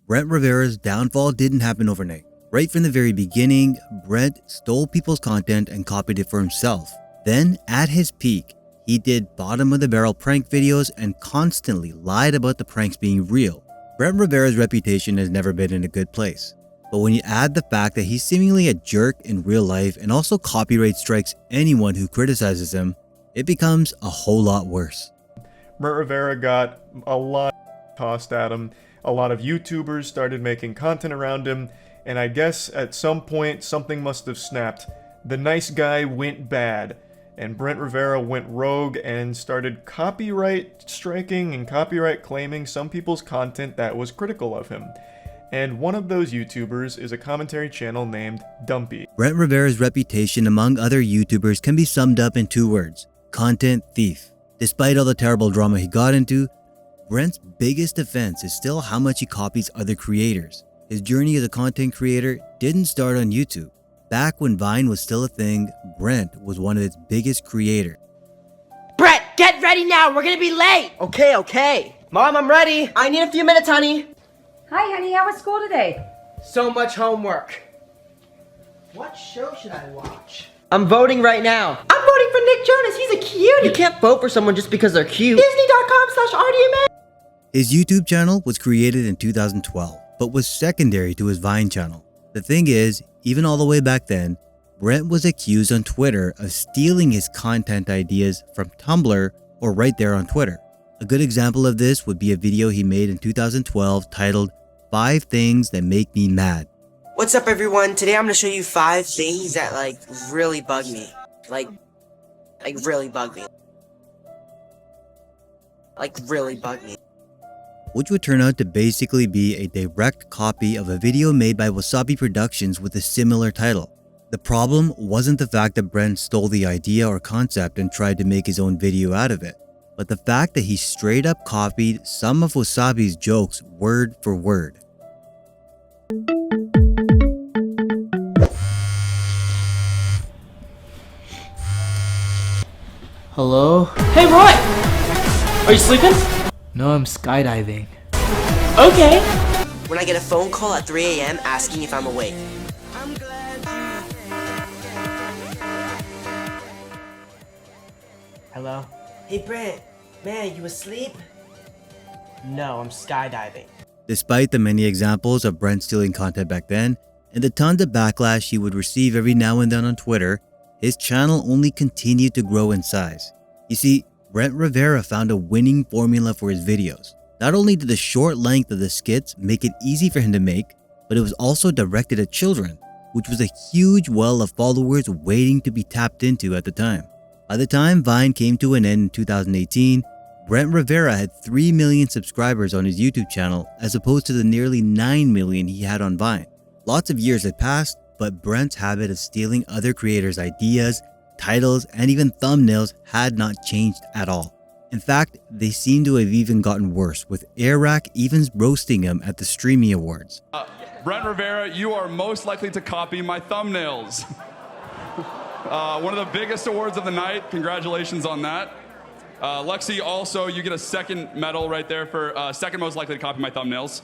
Brent Rivera's downfall didn't happen overnight. Right from the very beginning, Brent stole people's content and copied it for himself. Then, at his peak, he did bottom-of-the-barrel prank videos and constantly lied about the pranks being real. Brent Rivera's reputation has never been in a good place. But when you add the fact that he's seemingly a jerk in real life and also copyright strikes anyone who criticizes him, it becomes a whole lot worse. Brent Rivera got a lot tossed at him. A lot of YouTubers started making content around him, and I guess at some point something must have snapped. The nice guy went bad, and Brent Rivera went rogue and started copyright striking and copyright claiming some people's content that was critical of him. And one of those YouTubers is a commentary channel named Dumpy. Brent Rivera's reputation among other YouTubers can be summed up in 2 words: content thief. Despite all the terrible drama he got into, Brent's biggest offense is still how much he copies other creators. His journey as a content creator didn't start on YouTube. Back when Vine was still a thing, Brent was one of its biggest creators. Brent, get ready now, we're gonna be late! Okay. Mom, I'm ready. I need a few minutes, honey. Hi, honey. How was school today? So much homework. What show should I watch? I'm voting right now. I'm voting for Nick Jonas. He's a cutie. You can't vote for someone just because they're cute. Disney.com/RDMA. His YouTube channel was created in 2012, but was secondary to his Vine channel. The thing is, even all the way back then, Brent was accused on Twitter of stealing his content ideas from Tumblr or right there on Twitter. A good example of this would be a video he made in 2012 titled 5 Things That Make Me Mad. What's up, everyone? Today I'm gonna show you 5 things that really bug me. Really bug me. Really bug me. Which would turn out to basically be a direct copy of a video made by Wasabi Productions with a similar title. The problem wasn't the fact that Brent stole the idea or concept and tried to make his own video out of it, but the fact that he straight up copied some of Wasabi's jokes word for word. Hello? Hey, Roy! Are you sleeping? No, I'm skydiving. Okay. When I get a phone call at 3 a.m. asking if I'm awake. Hello? Hey, Brent. Man, you asleep? No, I'm skydiving. Despite the many examples of Brent stealing content back then, and the tons of backlash he would receive every now and then on Twitter, his channel only continued to grow in size. You see, Brent Rivera found a winning formula for his videos. Not only did the short length of the skits make it easy for him to make, but it was also directed at children, which was a huge well of followers waiting to be tapped into at the time. By the time Vine came to an end in 2018, Brent Rivera had 3 million subscribers on his YouTube channel as opposed to the nearly 9 million he had on Vine. Lots of years had passed, but Brent's habit of stealing other creators' ideas, titles, and even thumbnails had not changed at all. In fact, they seem to have even gotten worse, with AIL&x even roasting him at the Streamy Awards. Brent Rivera, you are most likely to copy my thumbnails. One of the biggest awards of the night. Congratulations on that. Lexi, also, you get a second medal right there for second most likely to copy my thumbnails.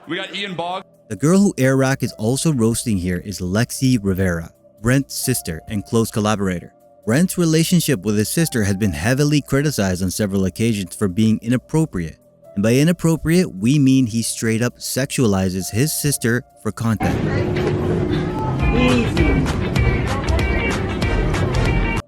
We got Ian Bogg. The girl who AIL&x is also roasting here is Lexi Rivera, Brent's sister and close collaborator. Brent's relationship with his sister had been heavily criticized on several occasions for being inappropriate. And by inappropriate, we mean he straight up sexualizes his sister for content.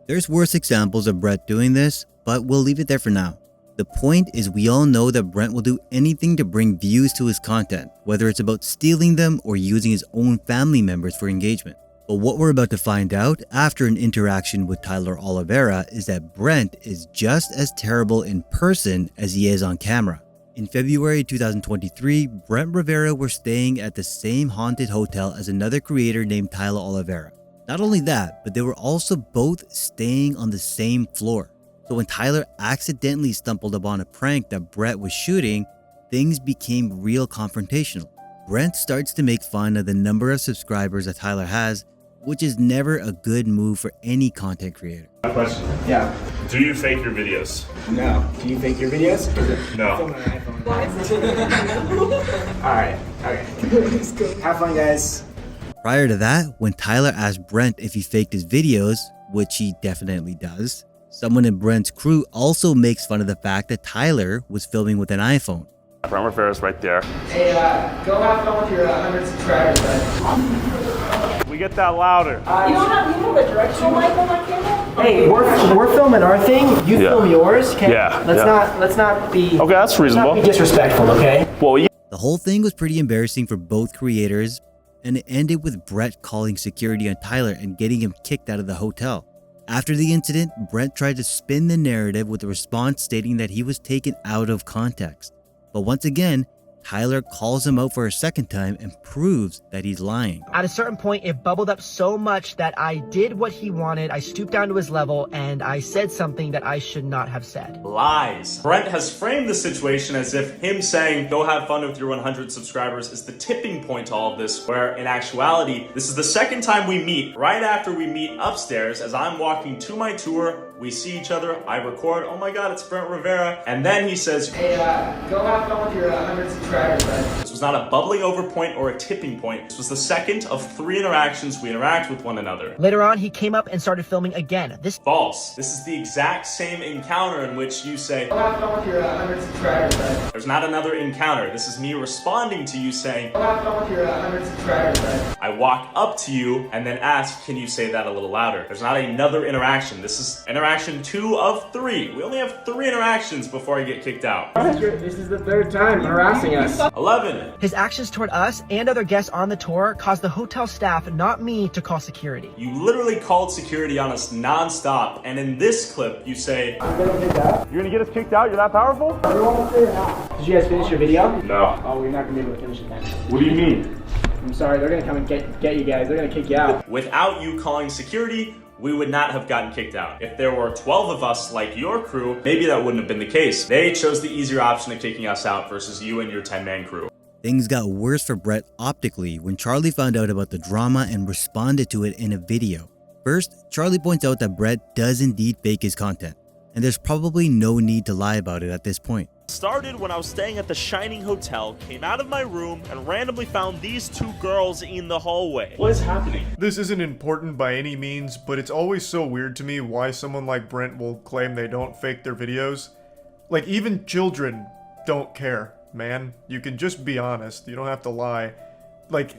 There's worse examples of Brent doing this, but we'll leave it there for now. The point is, we all know that Brent will do anything to bring views to his content, whether it's about stealing them or using his own family members for engagement. But what we're about to find out after an interaction with Tyler Oliveira is that Brent is just as terrible in person as he is on camera. In February 2023, Brent Rivera were staying at the same haunted hotel as another creator named Tyler Oliveira. Not only that, but they were also both staying on the same floor. So when Tyler accidentally stumbled upon a prank that Brent was shooting, things became real confrontational. Brent starts to make fun of the number of subscribers that Tyler has, which is never a good move for any content creator. Question. Yeah. Do you fake your videos? No. Do you fake your videos? No. Film on an iPhone. Alright, okay. Have fun, guys. Prior to that, when Tyler asked Brent if he faked his videos, which he definitely does, someone in Brent's crew also makes fun of the fact that Tyler was filming with an iPhone. Brent Rivera's right there. Hey, go have fun with your 100 subscribers, bud. We get that louder. You don't have a directional mic on my camera? Hey, we're filming our thing. You film yours, okay? Yeah. Let's not be. Okay, that's reasonable. Let's not be disrespectful, okay? Well, yeah. The whole thing was pretty embarrassing for both creators, and it ended with Brent calling security on Tyler and getting him kicked out of the hotel. After the incident, Brent tried to spin the narrative with a response stating that he was taken out of context. But once again, Tyler calls him out for a second time and proves that he's lying. At a certain point, it bubbled up so much that I did what he wanted. I stooped down to his level and I said something that I should not have said. Lies. Brent has framed the situation as if him saying, go have fun with your 100 subscribers is the tipping point to all of this, where in actuality, this is the second time we meet. Right after we meet upstairs, as I'm walking to my tour, we see each other, I record, oh my god, it's Brent Rivera. And then he says, Hey, go have fun with your 100 subscribers, bud. This was not a bubbling over point or a tipping point. This was the second of 3 interactions we interact with one another. Later on, he came up and started filming again. False. This is the exact same encounter in which you say, Go have fun with your 100 subscribers, bud. there's not another encounter. This is me responding to you saying, Go have fun with your 100 subscribers, bud. I walk up to you and then ask, can you say that a little louder? There's not another interaction. This is interaction 2 of 3. We only have 3 interactions before I get kicked out. This is the 3rd time harassing us. 11. His actions toward us and other guests on the tour caused the hotel staff, not me, to call security. You literally called security on us non-stop, and in this clip, you say, You're gonna get us kicked out? You're that powerful? Did you guys finish your video? No. Oh, we're not gonna be able to finish it then. What do you mean? I'm sorry, they're gonna come and get you guys. They're gonna kick you out. without you calling security, we would not have gotten kicked out. If there were 12 of us like your crew, maybe that wouldn't have been the case. They chose the easier option of kicking us out versus you and your 10-man crew. Things got worse for Brett optically when Charlie found out about the drama and responded to it in a video. First, Charlie points out that Brett does indeed fake his content, and there's probably no need to lie about it at this point. Started when I was staying at the Shining Hotel, came out of my room, and randomly found these 2 girls in the hallway. What is happening? This isn't important by any means, but it's always so weird to me why someone like Brent will claim they don't fake their videos. Like, even children don't care, man. You can just be honest. You don't have to lie. Like,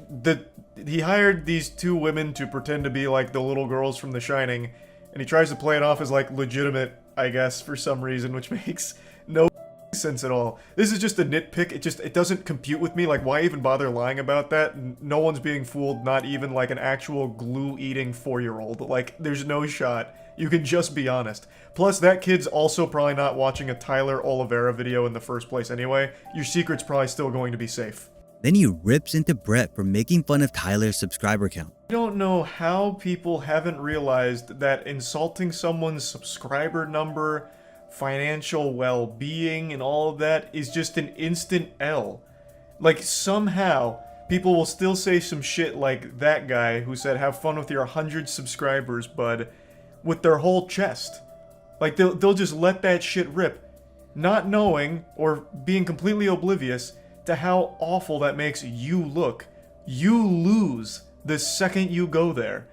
he hired these 2 women to pretend to be like the little girls from The Shining, and he tries to play it off as like legitimate, I guess, for some reason, which makes no sense at all. This is just a nitpick. It doesn't compute with me. Like, why even bother lying about that? No one's being fooled, not even like an actual glue-eating 4-year-old. Like, there's no shot. You can just be honest. Plus, that kid's also probably not watching a Tyler Oliveira video in the first place anyway. Your secret's probably still going to be safe. Then he rips into Brett for making fun of Tyler's subscriber count. I don't know how people haven't realized that insulting someone's subscriber number, financial well-being, and all of that is just an instant L. Like, somehow, people will still say some shit like that guy who said, have fun with your 100 subscribers, bud, with their whole chest. Like, they'll just let that shit rip, not knowing, or being completely oblivious to how awful that makes you look. You lose the second you go there.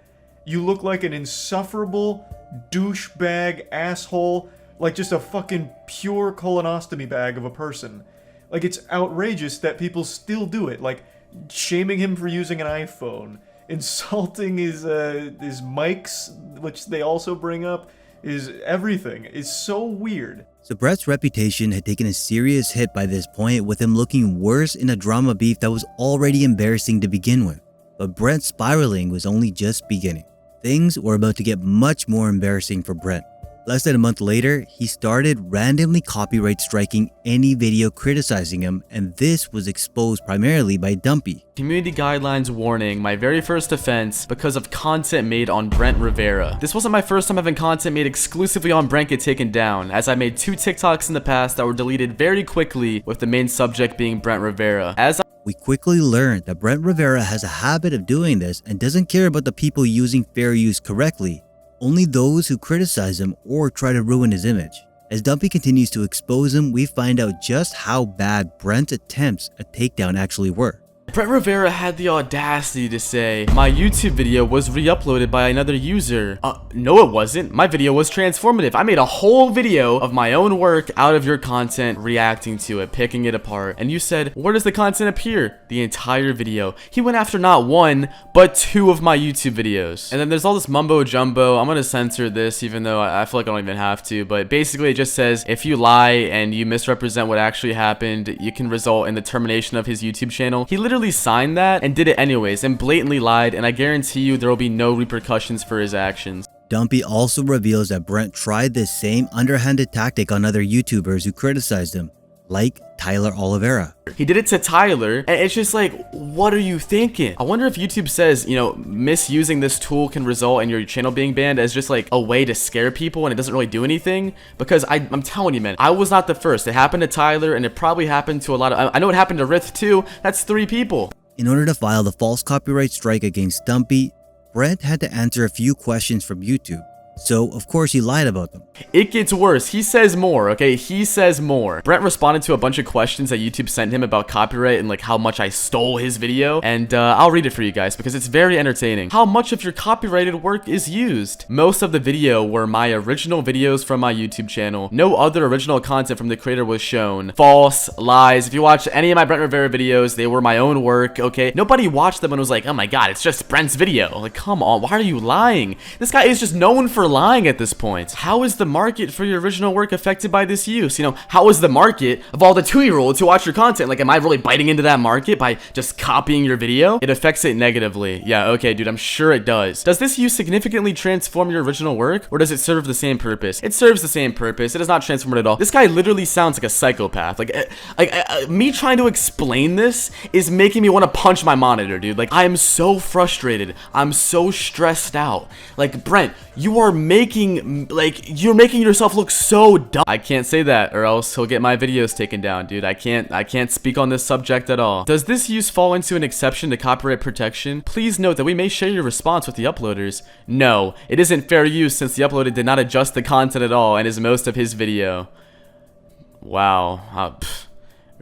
You look like an insufferable douchebag asshole, like just a fucking pure colonostomy bag of a person. Like, it's outrageous that people still do it, like shaming him for using an iPhone, insulting his mics, which they also bring up, is everything. It's so weird. So Brett's reputation had taken a serious hit by this point, with him looking worse in a drama beef that was already embarrassing to begin with. But Brett's spiraling was only just beginning. Things were about to get much more embarrassing for Brett. Less than a month later, he started randomly copyright striking any video criticizing him, and this was exposed primarily by Dumpy. Community guidelines warning, my very first offense because of content made on Brent Rivera. This wasn't my first time having content made exclusively on Brent get taken down, as I made 2 TikToks in the past that were deleted very quickly, with the main subject being Brent Rivera. We quickly learned that Brent Rivera has a habit of doing this and doesn't care about the people using fair use correctly, only those who criticize him or try to ruin his image. As Dumpy continues to expose him, we find out just how bad Brent's attempts at takedown actually were. Brent Rivera had the audacity to say, my YouTube video was re-uploaded by another user. No it wasn't. My video was transformative. I made a whole video of my own work out of your content, reacting to it, picking it apart. And you said, where does the content appear? The entire video. He went after not one, but 2 of my YouTube videos. And then there's all this mumbo jumbo. I'm gonna censor this even though I feel like I don't even have to. But basically it just says, if you lie and you misrepresent what actually happened, you can result in the termination of his YouTube channel. He literally signed that and did it anyways and blatantly lied, and I guarantee you there will be no repercussions for his actions. Dumpy also reveals that Brent tried this same underhanded tactic on other YouTubers who criticized him, like Tyler Oliveira. He did it to Tyler, and it's just like, what are you thinking? I wonder if YouTube says, you know, misusing this tool can result in your channel being banned as just like a way to scare people and it doesn't really do anything. Because I'm telling you, man, I was not the first. It happened to Tyler, and it probably happened to a lot of, I know it happened to Rith too. That's 3 people. In order to file the false copyright strike against Dumpy, Brent had to answer a few questions from YouTube. So, of course, he lied about them. It gets worse. He says more, okay? He says more. Brent responded to a bunch of questions that YouTube sent him about copyright and like how much I stole his video. And I'll read it for you guys because it's very entertaining. How much of your copyrighted work is used? Most of the video were my original videos from my YouTube channel. No other original content from the creator was shown. False, lies. If you watch any of my Brent Rivera videos, they were my own work, okay? Nobody watched them and was like, oh my god, it's just Brent's video. Like, come on, why are you lying? This guy is just known for lying at this point. How is the market for your original work affected by this use? You know, how is the market of all the 2-year-olds who watch your content? Like, am I really biting into that market by just copying your video? It affects it negatively. Yeah, okay, dude, I'm sure it does. Does this use significantly transform your original work, or does it serve the same purpose? It serves the same purpose. It does not transform it at all. This guy literally sounds like a psychopath. Like me trying to explain this is making me want to punch my monitor, dude. Like, I am so frustrated. I'm so stressed out. Like, Brent, you are you're making yourself look so dumb. I can't say that or else he'll get my videos taken down, dude. I can't speak on this subject at all. Does this use fall into an exception to copyright protection? Please note that we may share your response with the uploaders. No, it isn't fair use since the uploader did not adjust the content at all and is most of his video. Wow.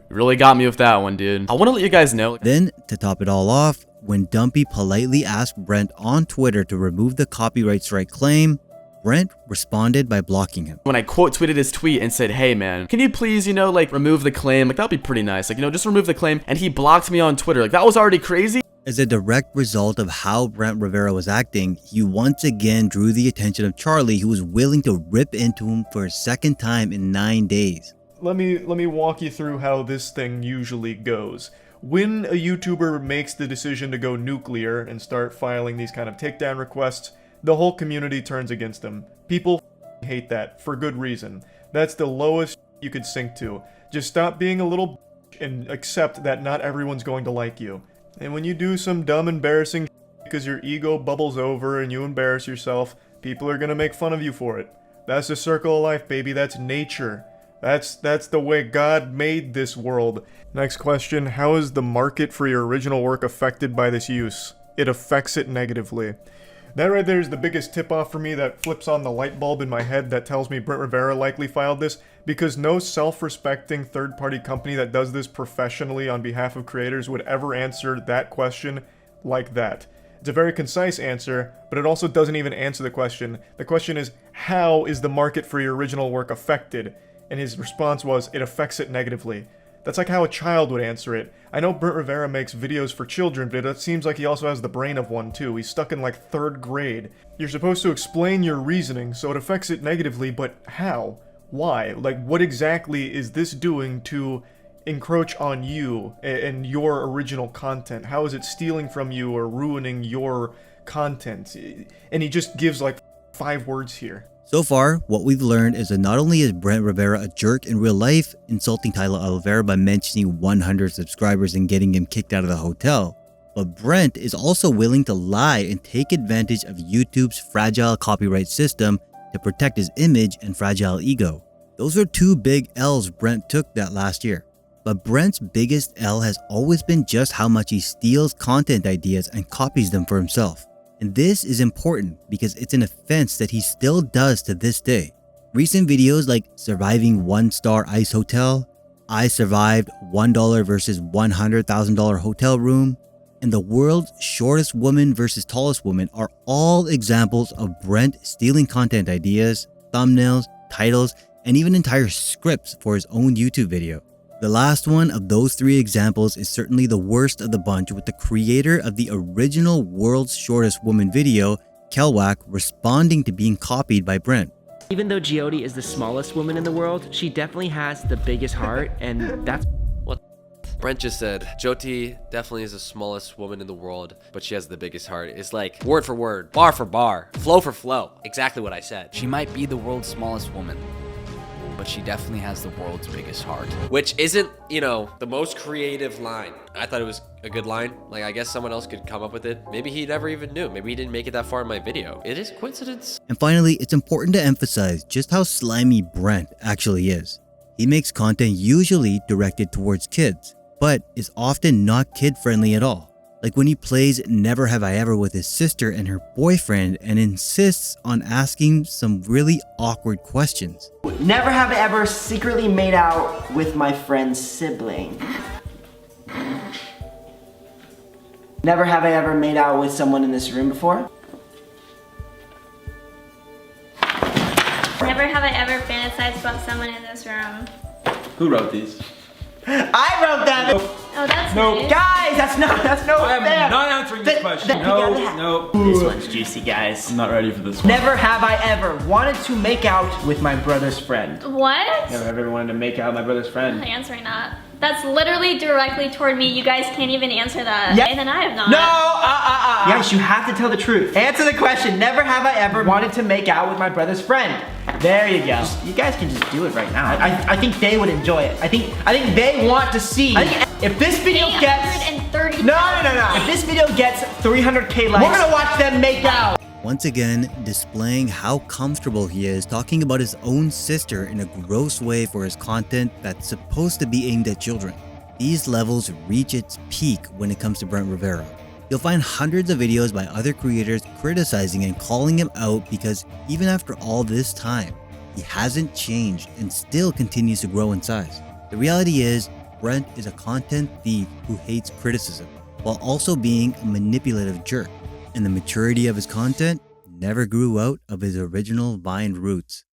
Really got me with that one, dude. I want to let you guys know. Then, to top it all off, when Dumpy politely asked Brent on Twitter to remove the copyright strike claim, Brent responded by blocking him. When I quote tweeted his tweet and said, hey man, can you please, you know, like remove the claim? Like, that'd be pretty nice. Like, you know, just remove the claim. And he blocked me on Twitter. Like, that was already crazy. As a direct result of how Brent Rivera was acting, he once again drew the attention of Charlie, who was willing to rip into him for a second time in 9 days. Let me walk you through how this thing usually goes. When a YouTuber makes the decision to go nuclear and start filing these kind of takedown requests, the whole community turns against them. People hate that, for good reason. That's the lowest you could sink to. Just stop being a little and accept that not everyone's going to like you. And when you do some dumb, embarrassing because your ego bubbles over and you embarrass yourself, people are gonna make fun of you for it. That's the circle of life, baby. That's nature. That's the way God made this world. Next question, how is the market for your original work affected by this use? It affects it negatively. That right there is the biggest tip-off for me that flips on the light bulb in my head that tells me Brent Rivera likely filed this, because no self-respecting third-party company that does this professionally on behalf of creators would ever answer that question like that. It's a very concise answer, but it also doesn't even answer the question. The question is, how is the market for your original work affected? And his response was, it affects it negatively. That's like how a child would answer it. I know Brent Rivera makes videos for children, but it seems like he also has the brain of one too. He's stuck in like 3rd grade. You're supposed to explain your reasoning, so it affects it negatively, but how? Why? Like, what exactly is this doing to encroach on you and your original content? How is it stealing from you or ruining your content? And he just gives like 5 words here. So far, what we've learned is that not only is Brent Rivera a jerk in real life, insulting Tyler Oliveira by mentioning 100 subscribers and getting him kicked out of the hotel, but Brent is also willing to lie and take advantage of YouTube's fragile copyright system to protect his image and fragile ego. Those are 2 big L's Brent took that last year. But Brent's biggest L has always been just how much he steals content ideas and copies them for himself. And this is important because it's an offense that he still does to this day. Recent videos like surviving 1-star ice hotel, I survived $1 versus $100,000 hotel room, and the world's shortest woman versus tallest woman are all examples of Brent stealing content ideas, thumbnails, titles, and even entire scripts for his own YouTube video. The last one of those 3 examples is certainly the worst of the bunch, with the creator of the original world's shortest woman video, Kelwack, responding to being copied by Brent. Even though Giodi is the smallest woman in the world, she definitely has the biggest heart, and that's what Brent just said. Jyoti definitely is the smallest woman in the world, but she has the biggest heart. It's like word for word, bar for bar, flow for flow. Exactly what I said. She might be the world's smallest woman, but she definitely has the world's biggest heart. Which isn't, you know, the most creative line. I thought it was a good line. Like, I guess someone else could come up with it. Maybe he never even knew. Maybe he didn't make it that far in my video. It is coincidence. And finally, it's important to emphasize just how slimy Brent actually is. He makes content usually directed towards kids, but is often not kid-friendly at all. Like when he plays Never Have I Ever with his sister and her boyfriend and insists on asking some really awkward questions. Never have I ever secretly made out with my friend's sibling. Never have I ever made out with someone in this room before. Never have I ever fantasized about someone in this room. Who wrote these? I wrote them! Oh, that's Nope. nice. Guys, that's no I am fair. not answering this question. No. This one's juicy, guys. I'm not ready for this one. Never have I ever wanted to make out with my brother's friend. What? Never have ever wanted to make out with my brother's friend. I'm answering that. That's literally directly toward me. You guys can't even answer that. Yeah. And then I have not. No, Yes, you have to tell the truth. Answer the question. Never have I ever wanted to make out with my brother's friend. There you go. You guys can just do it right now. I think they would enjoy it. I think they want to see. If this video gets 830. No. If this video gets 300K likes, we're gonna watch them make out. Once again, displaying how comfortable he is talking about his own sister in a gross way for his content that's supposed to be aimed at children. These levels reach its peak when it comes to Brent Rivera. You'll find hundreds of videos by other creators criticizing and calling him out because even after all this time, he hasn't changed and still continues to grow in size. The reality is, Brent is a content thief who hates criticism, while also being a manipulative jerk. And the maturity of his content never grew out of his original Vine roots.